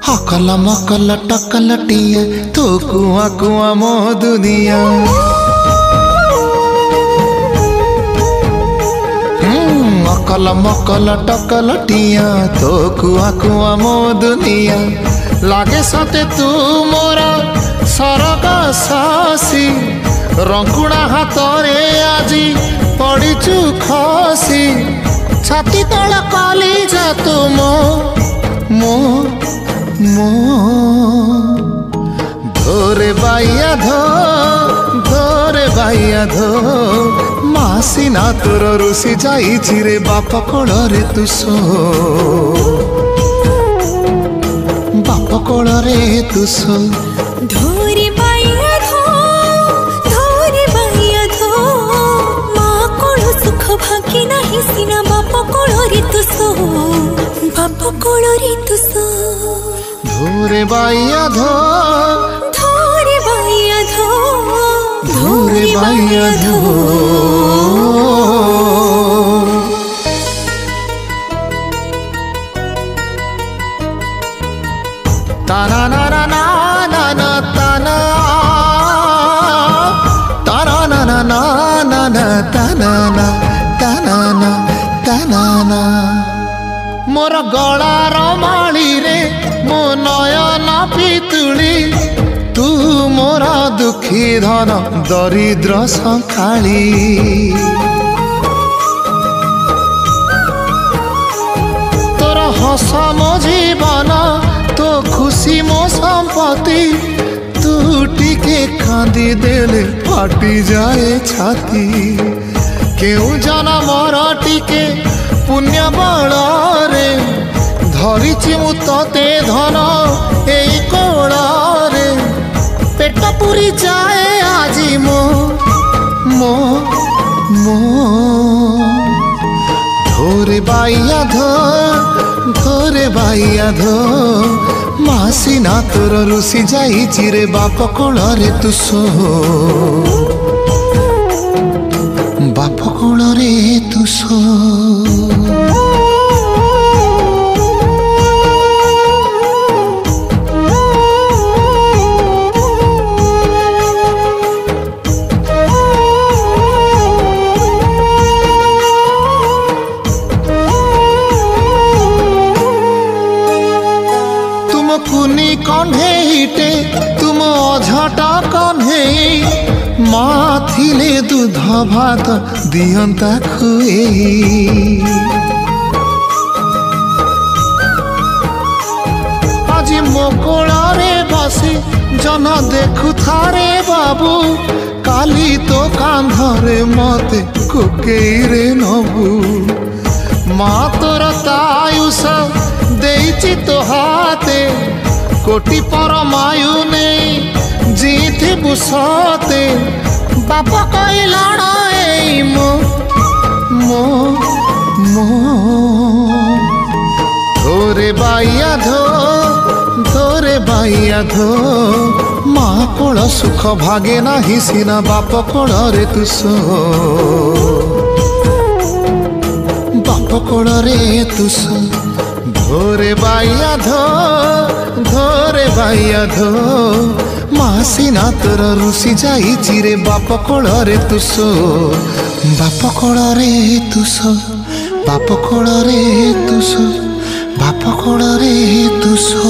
हकल मकल tackle टिया तो कुआ कुआ मो दुनिया। अकल मकल टकल टिया तो कुआ कुआ मो दुनिया। लागे सते तू मोर सरग सासी रंकुणा हाथरे आजी पड़ीचु खसी। छाती तल कली जा तू मो मो मो धोरे बाइया धोरे बाइया धो मासी ना तोर रुसी जाई रे बाप कोल रे तू सो बाप कोल रे तू सो। धोरे बाइया धो माँ कोल सुख भागी नहीं सीना बाप कोल रे तू सो बाप कोल रे तू सो। धोरे बाइया धोरे बाइया धो ताना ना ना ना ना ना ताना ताना ना ना ना ना ना ताना ना ताना ना ताना ना। मोर गलार माली रे मो नयन पितुली तू मोर दुखी धन दरिद्र संखाली। तोर हस मो जीवन तो खुशी मो संपत्ति तू टिके कांदी देले फाटी जाए छाती। केउ जनमर टिके पुण्य बल रे धरिछि मु तते धन एई कोल रे पेट पुरी जाए आजी मो मो मो। धोरे बाइया धोरे बाइया धो मासी ना तोर रुसी जाई रे बाप कोल रे तू सो बाप कोल रे तू सो। कुनी कन्हेटे तुम अझटा कन्हे माँ थिले दूध भात दियंता खुए। आज मो कोल रे बसी जन देखु थारे बाबू काली तो कांधरे मते कोकेई रे नबू। माँ तोर तायुष देइछि तो हाथे कोटि परमायु नहीं जीथि बुसते बाप कहलाण ए मो मो मो। धोरे बाइया धो माँ कोल सुख भागे नाही सीना बाप कोल रे तू सो बाप कोल रे तू सो। धोरे बाइया धो मासी ना तोर रुसी जाई रे बाप कोल रे तू सो बाप कोल रे तू सो बाप कोल रे तू सो बाप कोल रे तू सो।